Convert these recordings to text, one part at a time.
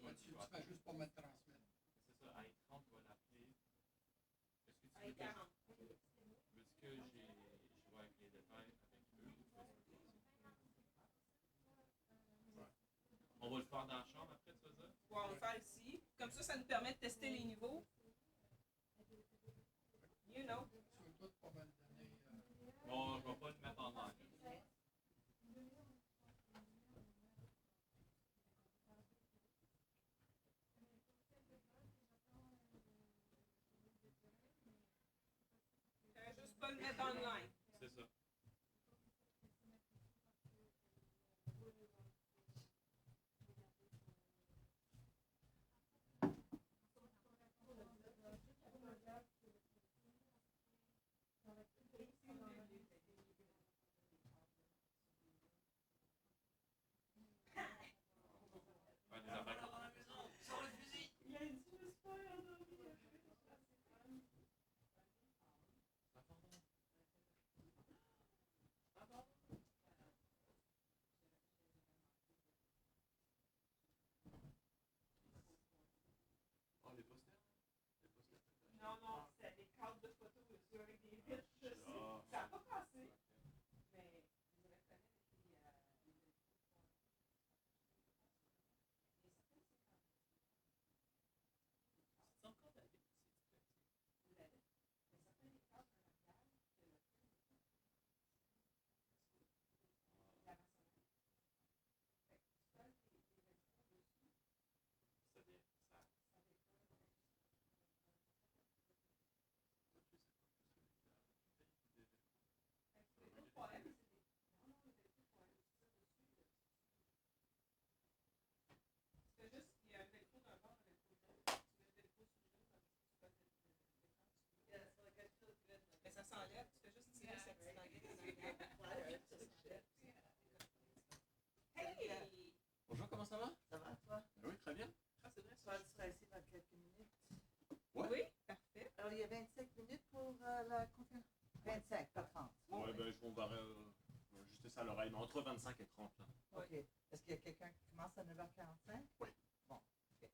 Ouais, tu fais juste pas mettre transmettre. C'est ça, à écran, tu vas l'appeler. Est-ce que tu À veux que 40. veux-tu que je vois avec les détails avec eux ou tu vas faire ça? Ouais. On va le faire dans la chambre après, tu vas dire? On va le faire ici. Comme ça nous permet de tester les niveaux. You know. Tu veux tout pas me le donner. Bon, je ne vais pas le mettre en ligne. Juste pas le mettre en ligne. C'est ça. Ouais, des affaires dans la maison. Sors le fusil! Il a dit, je suis pas endormi. Oh, les posters? Les posters? Non, c'est des cadres de photos dessus avec des vitres. Je sais. Ça n'a pas passé. Mais je me reconnais depuis. C'est encore la vie, c'est Mais certains des cadres en arrière que le film la maçonnerie. Fait que tu colles des vêtements dessus. ça vient, ça. Ça décolle. C'est pas poème, c'est des. Non, il y a des poèmes. Tu tires dessus. Tu fais juste, il y a un velcro d'un bord, un velcro de l'autre. Tu mets le velcro sur le genou, tu colles l'écran dessus. Mais ça s'enlève, tu fais juste tirer cette petite baguette en arrière. Ça s'enlève. Hey! Bonjour, comment ça va? Ça va, toi? Oui, très bien. Ah, c'est vrai, Tu seras ici dans quelques minutes. Ouais. Oui, parfait. Alors, il y a 25 minutes pour la conférence. 25, pas 30. Ouais, ben, on va ajuster ça à l'oreille, mais entre 25 et 30. Là. OK. Est-ce qu'il y a quelqu'un qui commence à 9h45? Oui. Bon, OK.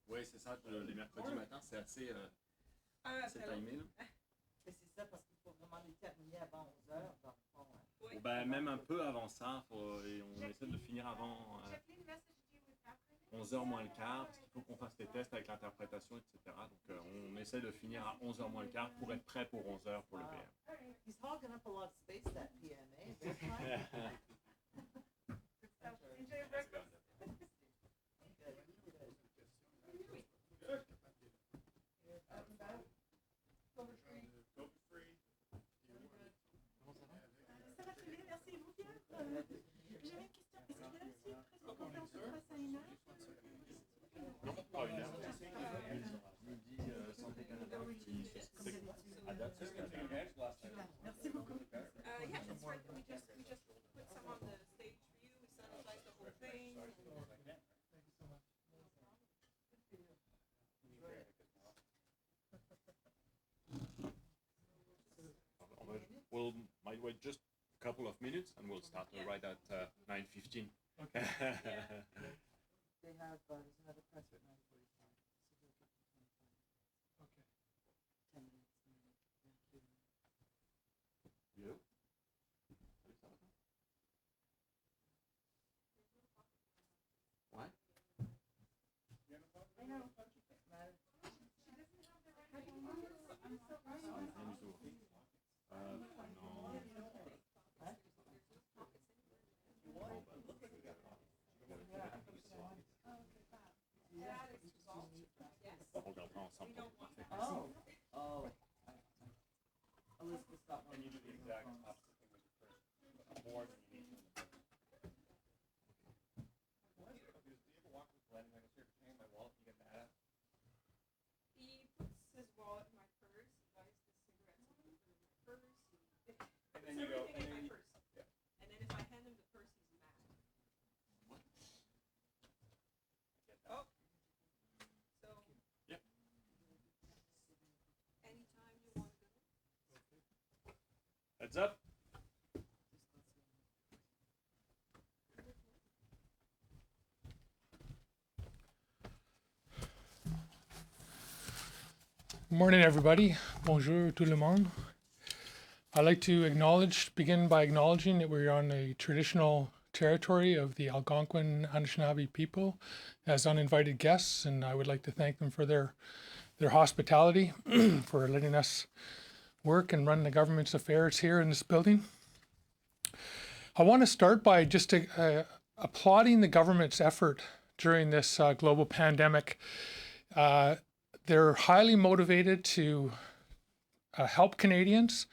Oui, c'est ça, les mercredis matins, c'est assez timé. Là. Et c'est ça parce qu'il faut vraiment les terminer avant 11h. Dans le fond, hein. Oui. Ben, même un peu avant ça, et on essaie de finir avant 11h moins le quart, parce qu'il faut qu'on fasse des tests avec l'interprétation, etc. Donc on essaie de finir à 11h moins le quart pour être prêt pour 11h pour le PM. He's hogging up a lot of space, that PMA. That's fine. Enjoy your breakfast. Ça va très bien, merci. Et vous, Pierre? J'avais une question. Est-ce qu'il y a aussi une conférence de presse à 1h? Non, pas 1h. Midi, Santé Canada qui à date, c'est ce qu'il y a. Merci beaucoup. Yeah, that's right. We just put some on the stage for you. We sanitized the whole thing. Thank you so much. We'll might wait just a couple of minutes and we'll start right at 9:15. Okay. Yeah. They have, there's another press at 9:45. So they'll get to 25. Okay. 10 minutes. Thank you. Bien. Ouais. I know. Matter. She doesn't have the right number, so I'm surprised. Rien du tout. Non. Hein? On regardera ensemble. Oh. Oh. Elizabeth's got one. And you do the exact opposite thing with your first more than you need to. Do you ever walk with Glenn and I go, here, hang my wallet, you get mad at? He puts his wallet in my purse. He buys the cigarettes and he puts it in my purse. He And then you go, everything and in then my you, purse. yeah. And then if I hand him the purse, he's mad. What? I get that. Oh. So. Yep. Anytime you want to go. Heads up. Morning, everybody. Bonjour, tout le monde. I'd like to begin by acknowledging that we're on a traditional territory of the Algonquin Anishinaabe people as uninvited guests, and I would like to thank them for their hospitality, for letting us work and run the government's affairs here in this building. I want to start by just applauding the government's effort during this global pandemic. They're highly motivated to help Canadians.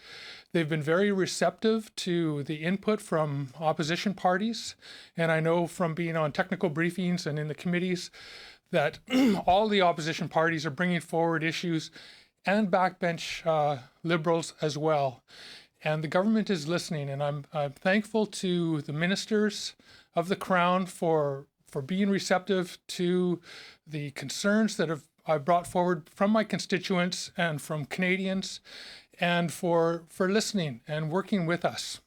They've been very receptive to the input from opposition parties. And I know from being on technical briefings and in the committees that all the opposition parties are bringing forward issues, and backbench Liberals as well. And the government is listening. And I'm thankful to the ministers of the Crown for being receptive to the concerns that I've brought forward from my constituents and from Canadians, and for listening and working with us.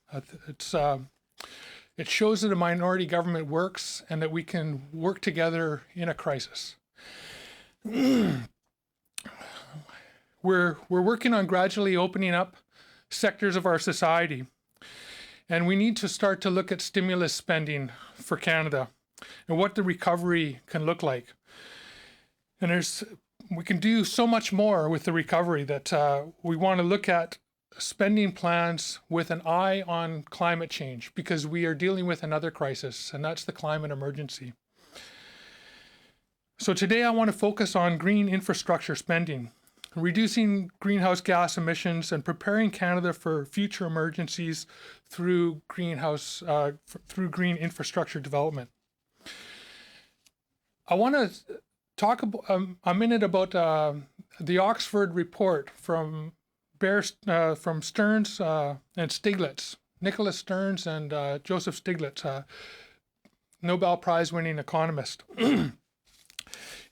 It shows that a minority government works and that we can work together in a crisis. We're working on gradually opening up sectors of our society, and we need to start to look at stimulus spending for Canada and what the recovery can look like. And we can do so much more with the recovery that we want to look at spending plans with an eye on climate change, because we are dealing with another crisis, and that's the climate emergency. So today I want to focus on green infrastructure spending, reducing greenhouse gas emissions, and preparing Canada for future emergencies through green infrastructure development. I want to talk a minute about the Oxford report from Stearns and Stiglitz, Nicholas Stearns and Joseph Stiglitz, Nobel Prize winning economist. And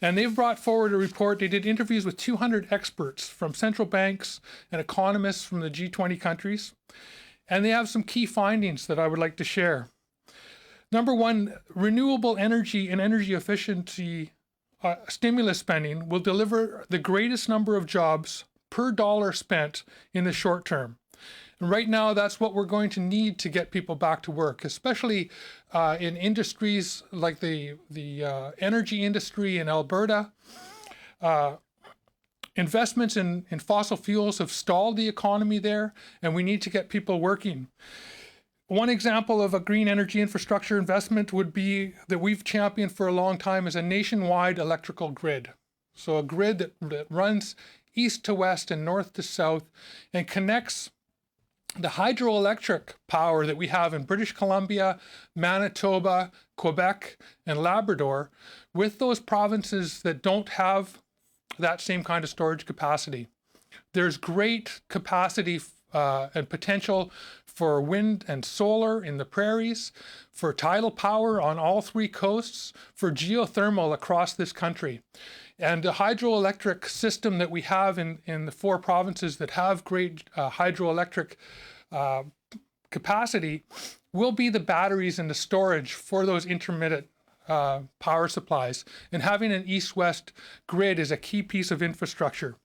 they've brought forward a report. They did interviews with 200 experts from central banks and economists from the G20 countries. And they have some key findings that I would like to share. Number one, renewable energy and energy efficiency stimulus spending will deliver the greatest number of jobs per dollar spent in the short term. And right now, that's what we're going to need to get people back to work, especially in industries like the energy industry in Alberta. Investments in fossil fuels have stalled the economy there, and we need to get people working. One example of a green energy infrastructure investment would be that we've championed for a long time is a nationwide electrical grid. So a grid that runs east to west and north to south and connects the hydroelectric power that we have in British Columbia, Manitoba, Quebec, and Labrador with those provinces that don't have that same kind of storage capacity. There's great capacity and potential for wind and solar in the prairies, for tidal power on all three coasts, for geothermal across this country. And the hydroelectric system that we have in the four provinces that have great hydroelectric capacity will be the batteries and the storage for those intermittent power supplies. And having an east-west grid is a key piece of infrastructure.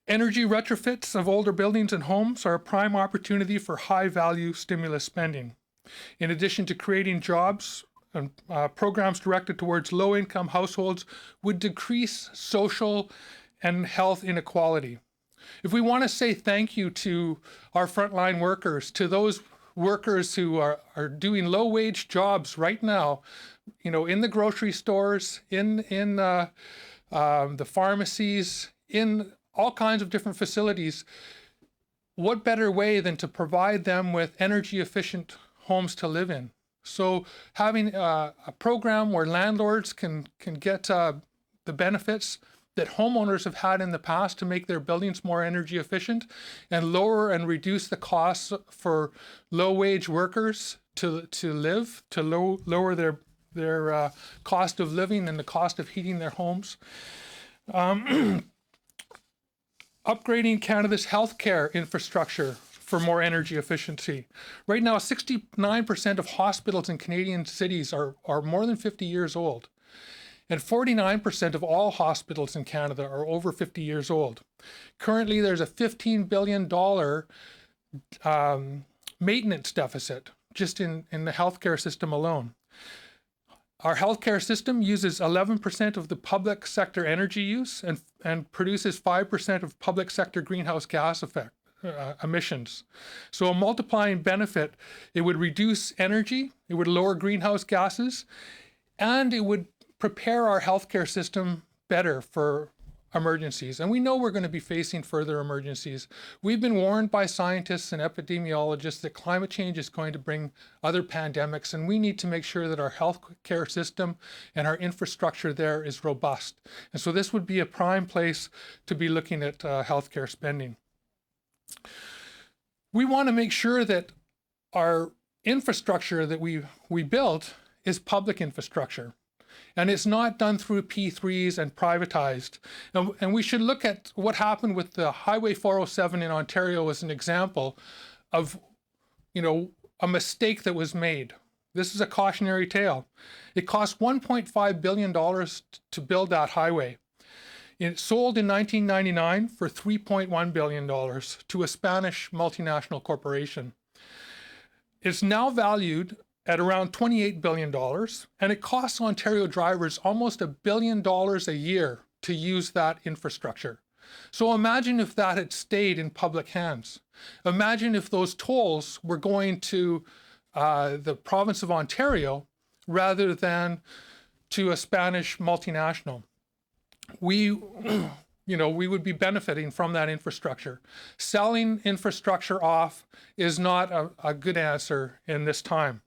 Energy retrofits of older buildings and homes are a prime opportunity for high-value stimulus spending. In addition to creating jobs, and programs directed towards low-income households would decrease social and health inequality. If we want to say thank you to our frontline workers, to those workers who are doing low-wage jobs right now, in the grocery stores, in the pharmacies, in all kinds of different facilities, what better way than to provide them with energy efficient homes to live in? So having a program where landlords can get the benefits that homeowners have had in the past to make their buildings more energy efficient and lower and reduce the costs for low wage workers to live, to lower their cost of living and the cost of heating their homes. Upgrading Canada's healthcare infrastructure for more energy efficiency. Right now, 69% of hospitals in Canadian cities are more than 50 years old. And 49% of all hospitals in Canada are over 50 years old. Currently, there's a $15 billion maintenance deficit just in the healthcare system alone. Our healthcare system uses 11% of the public sector energy use and produces 5% of public sector greenhouse gas emissions. So a multiplying benefit, it would reduce energy, it would lower greenhouse gases, and it would prepare our healthcare system better for emergencies. And we know we're going to be facing further emergencies. We've been warned by scientists and epidemiologists that climate change is going to bring other pandemics, and we need to make sure that our healthcare system and our infrastructure there is robust. And so this would be a prime place to be looking at healthcare spending. We want to make sure that our infrastructure that we built is public infrastructure. And it's not done through P3s and privatized. And we should look at what happened with the Highway 407 in Ontario as an example of, a mistake that was made. This is a cautionary tale. It cost $1.5 billion to build that highway. It sold in 1999 for $3.1 billion to a Spanish multinational corporation. It's now valued at around $28 billion, and it costs Ontario drivers almost $1 billion a year to use that infrastructure. So imagine if that had stayed in public hands. Imagine if those tolls were going to the province of Ontario rather than to a Spanish multinational. We would be benefiting from that infrastructure. Selling infrastructure off is not a good answer in this time.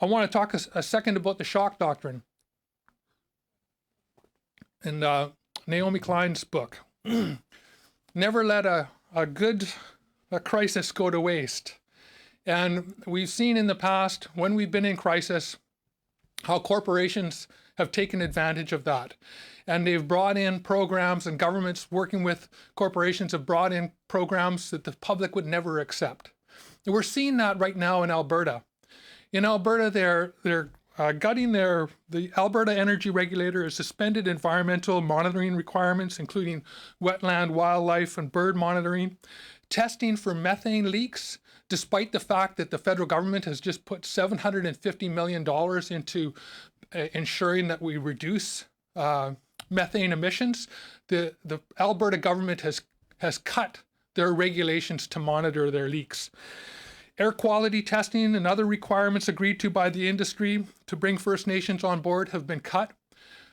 I want to talk a second about the shock doctrine and Naomi Klein's book. Never let a crisis go to waste. And we've seen in the past, when we've been in crisis, how corporations have taken advantage of that. And they've brought in programs, and governments working with corporations have brought in programs that the public would never accept. And we're seeing that right now in Alberta. In Alberta, they're gutting the Alberta Energy Regulator has suspended environmental monitoring requirements, including wetland, wildlife, and bird monitoring, testing for methane leaks, despite the fact that the federal government has just put $750 million into ensuring that we reduce methane emissions. The Alberta government has cut their regulations to monitor their leaks. Air quality testing and other requirements agreed to by the industry to bring First Nations on board have been cut.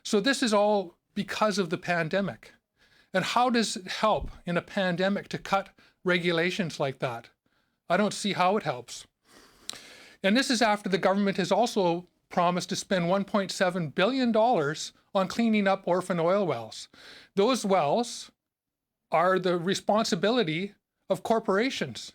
So this is all because of the pandemic. And how does it help in a pandemic to cut regulations like that? I don't see how it helps. And this is after the government has also promised to spend $1.7 billion on cleaning up orphan oil wells. Those wells are the responsibility of corporations.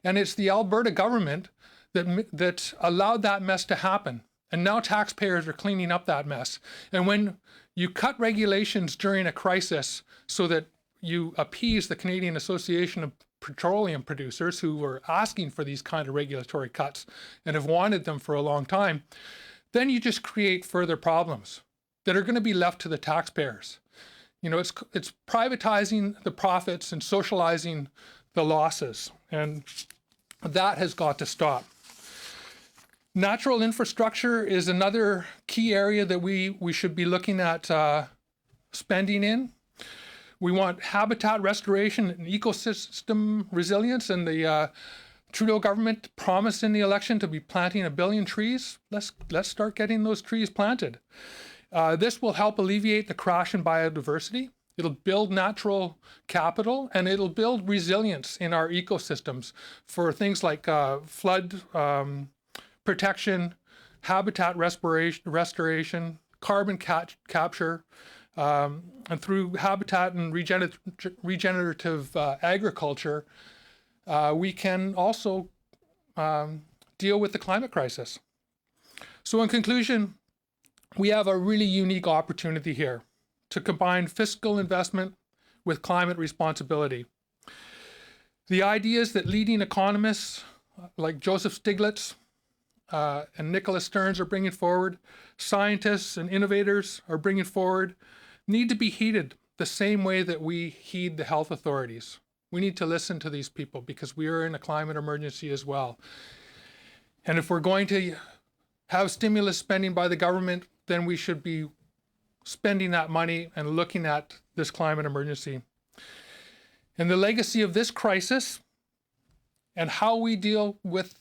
And it's the Alberta government that allowed that mess to happen. And now taxpayers are cleaning up that mess. And when you cut regulations during a crisis so that you appease the Canadian Association of Petroleum Producers, who were asking for these kind of regulatory cuts and have wanted them for a long time, then you just create further problems that are going to be left to the taxpayers. It's privatizing the profits and socializing the losses. And that has got to stop. Natural infrastructure is another key area that we should be looking at spending in. We want habitat restoration and ecosystem resilience, and the Trudeau government promised in the election to be planting 1 billion trees. Let's start getting those trees planted. This will help alleviate the crash in biodiversity. It'll build natural capital, and it'll build resilience in our ecosystems for things like flood protection, habitat restoration, carbon capture, and through habitat and regenerative agriculture, we can also deal with the climate crisis. So in conclusion, we have a really unique opportunity here to combine fiscal investment with climate responsibility. The ideas that leading economists like Joseph Stiglitz and Nicholas Stearns are bringing forward, scientists and innovators are bringing forward, need to be heeded the same way that we heed the health authorities. We need to listen to these people because we are in a climate emergency as well. And if we're going to have stimulus spending by the government, then we should be spending that money and looking at this climate emergency. And the legacy of this crisis and how we deal with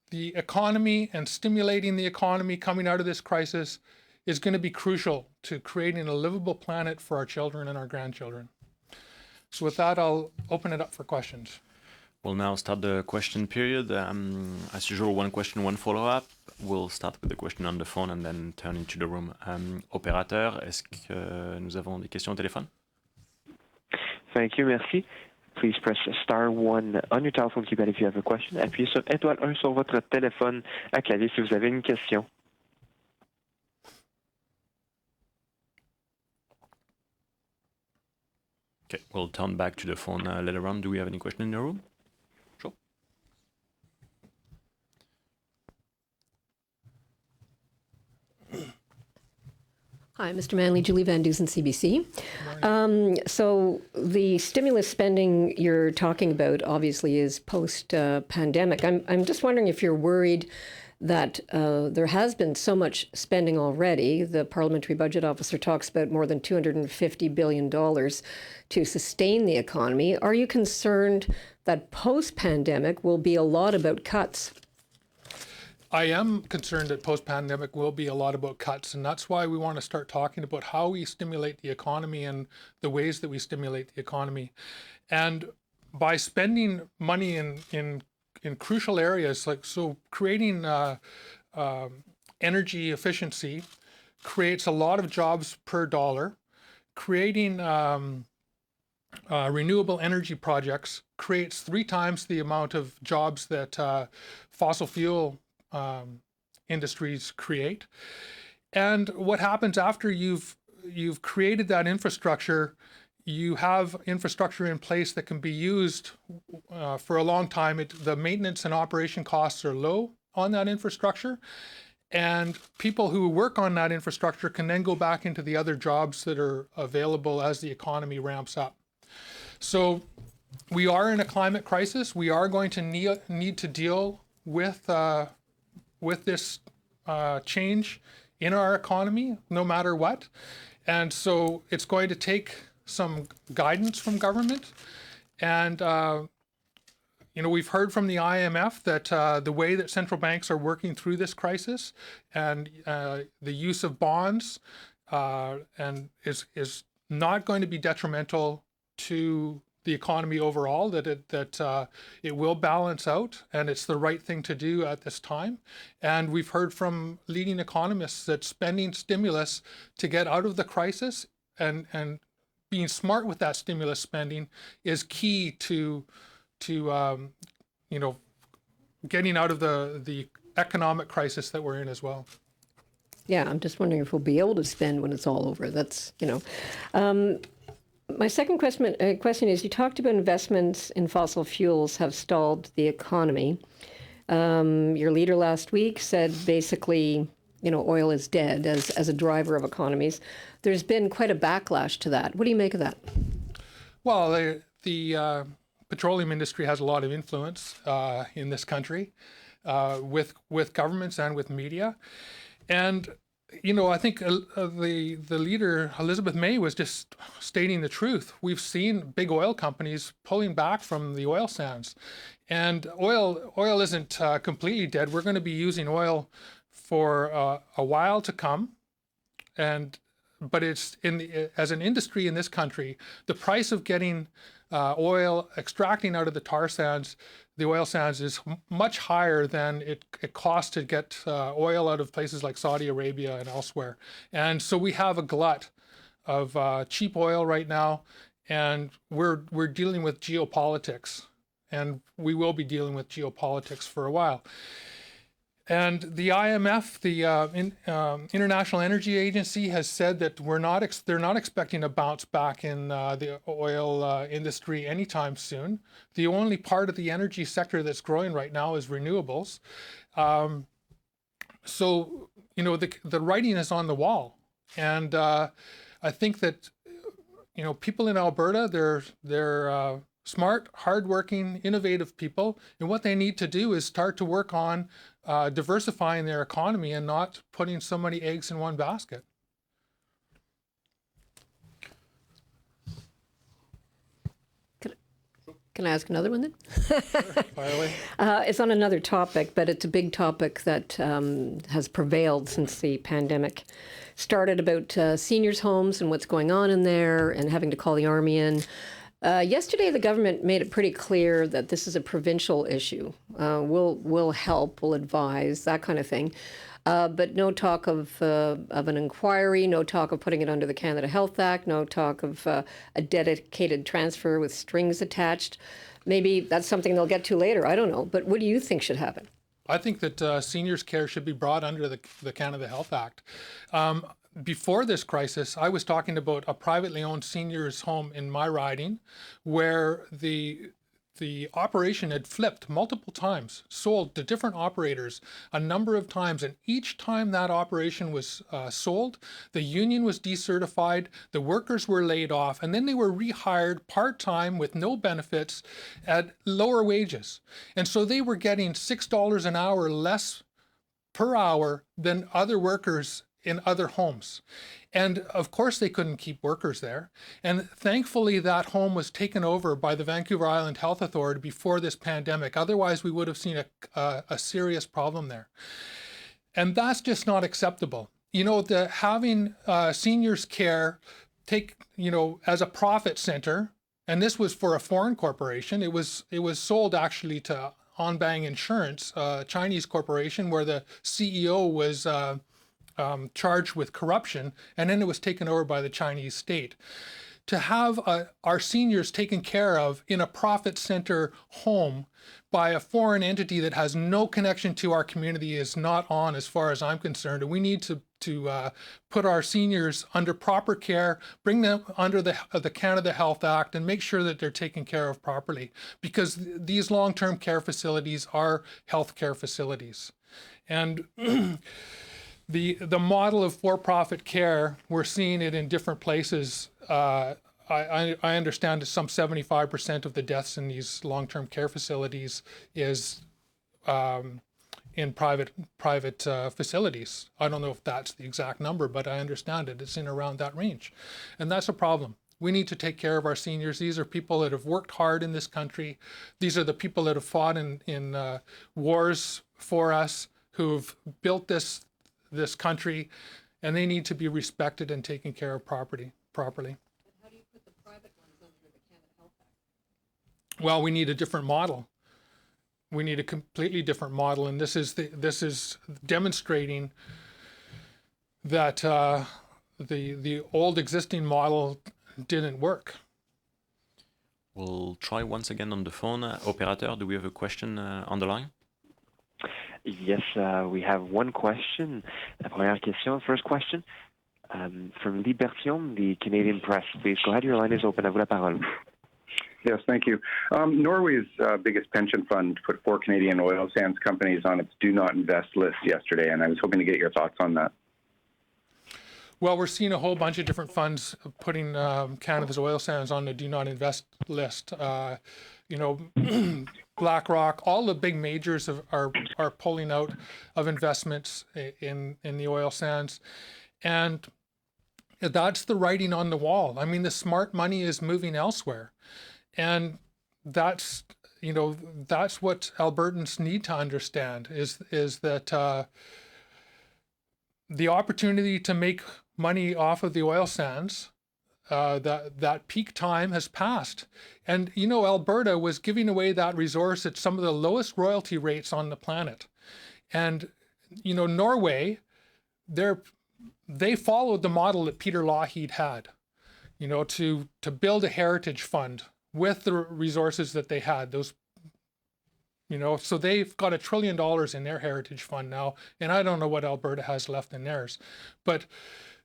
the economy and stimulating the economy coming out of this crisis is going to be crucial to creating a livable planet for our children and our grandchildren. So with that, I'll open it up for questions. We'll now start the question period. As usual, one question, one follow-up. We'll start with the question on the phone and then turn into the room. Opérateur, est-ce que nous avons des questions au téléphone? Thank you, merci. Please press star 1 on your telephone keypad if you have a question. Appuyez sur étoile 1 sur votre téléphone à clavier si vous avez une question. Okay, we'll turn back to the phone later on. Do we have any question in the room? Sure. Hi, Mr. Manley, Julie Van Dusen, CBC. So the stimulus spending you're talking about obviously is post-pandemic. I'm just wondering if you're worried that there has been so much spending already. The Parliamentary Budget Officer talks about more than $250 billion to sustain the economy. Are you concerned that post-pandemic will be a lot about cuts? I am concerned that post-pandemic will be a lot about cuts, and that's why we want to start talking about how we stimulate the economy and the ways that we stimulate the economy. And by spending money in crucial areas, like so creating energy efficiency creates a lot of jobs per dollar. Creating renewable energy projects creates 3 times the amount of jobs that fossil fuel industries create. And what happens after you've created that infrastructure, you have infrastructure in place that can be used for a long time. The maintenance and operation costs are low on that infrastructure, and people who work on that infrastructure can then go back into the other jobs that are available as the economy ramps up. So we are in a climate crisis. We are going to need to deal with this change in our economy, no matter what. And so it's going to take some guidance from government. And, we've heard from the IMF that the way that central banks are working through this crisis and the use of bonds and is not going to be detrimental to the economy overall, that it will balance out, and it's the right thing to do at this time. And we've heard from leading economists that spending stimulus to get out of the crisis and being smart with that stimulus spending is key to getting out of the economic crisis that we're in as well. Yeah, I'm just wondering if we'll be able to spend when it's all over. That's, My second question is, you talked about investments in fossil fuels have stalled the economy. Your leader last week said basically, oil is dead as a driver of economies. There's been quite a backlash to that. What do you make of that? Well, the petroleum industry has a lot of influence in this country with governments and with media. And I think the leader, Elizabeth May, was just stating the truth. We've seen big oil companies pulling back from the oil sands. And oil isn't completely dead. We're going to be using oil for a while to come. But it's as an industry in this country, the price of getting oil, extracting out of the tar sands, the oil sands, is much higher than it costs to get oil out of places like Saudi Arabia and elsewhere. And so we have a glut of cheap oil right now, and we're dealing with geopolitics, and we will be dealing with geopolitics for a while. And the IMF, the International Energy Agency, has said that they're not expecting a bounce back in the oil industry anytime soon. The only part of the energy sector that's growing right now is renewables. so, the writing is on the wall. And I think that, people in Alberta, they're smart, hardworking, innovative people. And what they need to do is start to work on diversifying their economy and not putting so many eggs in one basket. Can I ask another one then? By the way, It's on another topic, but it's a big topic that has prevailed since the pandemic started, about seniors' homes and what's going on in there and having to call the army in. Yesterday, the government made it pretty clear that this is a provincial issue. We'll help, we'll advise, that kind of thing. But no talk of an inquiry, no talk of putting it under the Canada Health Act, no talk of a dedicated transfer with strings attached. Maybe that's something they'll get to later. I don't know. But what do you think should happen? I think that seniors' care should be brought under the Canada Health Act. Before this crisis, I was talking about a privately owned seniors' home in my riding, where the operation had flipped multiple times, sold to different operators a number of times, and each time that operation was sold, the union was decertified, the workers were laid off, and then they were rehired part-time with no benefits at lower wages. And so they were getting $6 an hour less per hour than other workers in other homes. And of course they couldn't keep workers there. And thankfully that home was taken over by the Vancouver Island Health Authority before this pandemic. Otherwise we would have seen a serious problem there. And that's just not acceptable. Having seniors care take, as a profit center, and this was for a foreign corporation. It was sold actually to Onbang Insurance, a Chinese corporation where the CEO was charged with corruption, and then it was taken over by the Chinese state. To have our seniors taken care of in a profit center home by a foreign entity that has no connection to our community is not on, as far as I'm concerned. And we need to put our seniors under proper care, bring them under the Canada Health Act, and make sure that they're taken care of properly, because these long-term care facilities are healthcare facilities. And the model of for-profit care, we're seeing it in different places. I understand that some 75% of the deaths in these long-term care facilities is in private facilities. I don't know if that's the exact number, but I understand it. It's in around that range. And that's a problem. We need to take care of our seniors. These are people that have worked hard in this country. These are the people that have fought in wars for us, who've built this country, and they need to be respected and taken care of properly. How do you put the private ones under the Canada Health Act? Well, we need a different model. We need a completely different model, and this is demonstrating that the old existing model didn't work. We'll try once again on the phone. Operator, do we have a question on the line? Yes, we have one question. La première question, first question, from Libertium, the Canadian Press. Please go ahead. Your line is open. À vous la parole. Yes, thank you. Norway's biggest pension fund put 4 Canadian oil sands companies on its do not invest list yesterday, and I was hoping to get your thoughts on that. Well, we're seeing a whole bunch of different funds putting Canada's oil sands on the do not invest list. BlackRock, all the big majors are pulling out of investments in the oil sands. And that's the writing on the wall. I mean, the smart money is moving elsewhere. And that's what Albertans need to understand is that the opportunity to make money off of the oil sands, that peak time has passed. And, Alberta was giving away that resource at some of the lowest royalty rates on the planet. And, Norway, they followed the model that Peter Lougheed had, to build a heritage fund with the resources that they had. So they've got $1 trillion in their heritage fund now, and I don't know what Alberta has left in theirs. But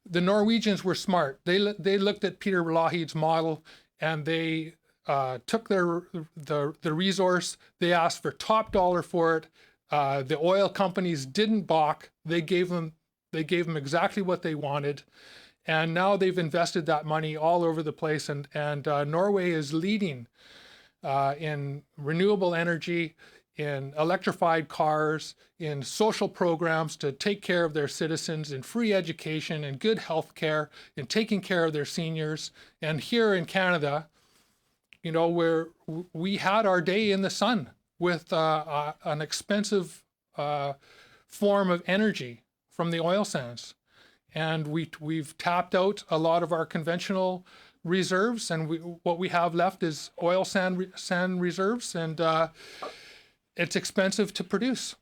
the Norwegians were smart. They looked at Peter Lougheed's model, and they took the resource. They asked for top dollar for it. The oil companies didn't balk. They gave them exactly what they wanted. And now they've invested that money all over the place. And Norway is leading in renewable energy, in electrified cars, in social programs to take care of their citizens, in free education, in good health care, in taking care of their seniors. And here in Canada, you know, where we had our day in the sun with an expensive form of energy from the oil sands. And we've tapped out a lot of our conventional reserves, and what we have left is oil sand reserves, and it's expensive to produce.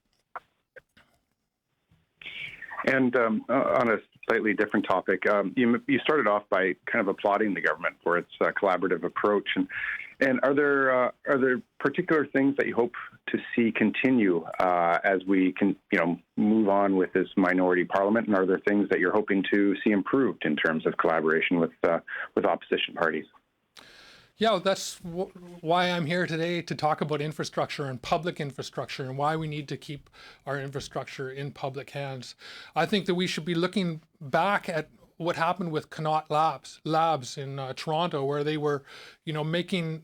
And on a slightly different topic, you started off by kind of applauding the government for its collaborative approach, and are there particular things that you hope to see continue as we can move on with this minority parliament, and are there things that you're hoping to see improved in terms of collaboration with opposition parties? Yeah, that's why I'm here today, to talk about infrastructure and public infrastructure and why we need to keep our infrastructure in public hands. I think that we should be looking back at what happened with Connaught Labs in Toronto, where they were, making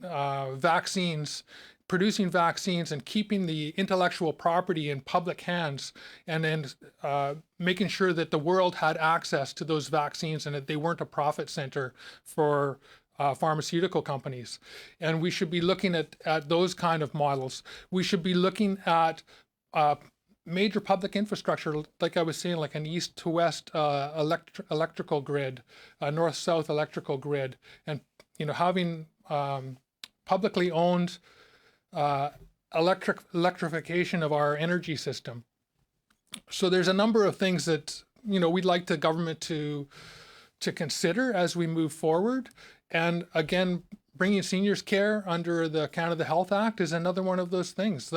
vaccines, producing vaccines and keeping the intellectual property in public hands, and then making sure that the world had access to those vaccines and that they weren't a profit center for pharmaceutical companies. And we should be looking at those kind of models. We should be looking at major public infrastructure, like I was saying, like an east to west electrical grid, a north-south electrical grid, and having publicly owned electrification of our energy system. So there's a number of things that we'd like the government to consider as we move forward. And again, bringing seniors care under the Canada Health Act is another one of those things.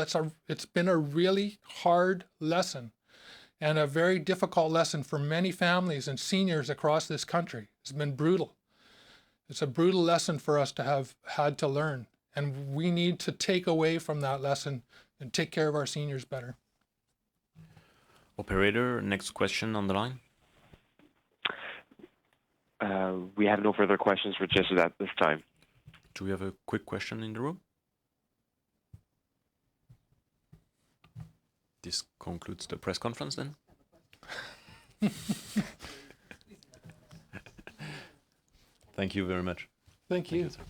It's been a really hard lesson and a very difficult lesson for many families and seniors across this country. It's been brutal. It's a brutal lesson for us to have had to learn. And we need to take away from that lesson and take care of our seniors better. Operator, next question on the line. We have no further questions registered at this time. Do we have a quick question in the room? This concludes the press conference then. Thank you very much. Thank you. Sir.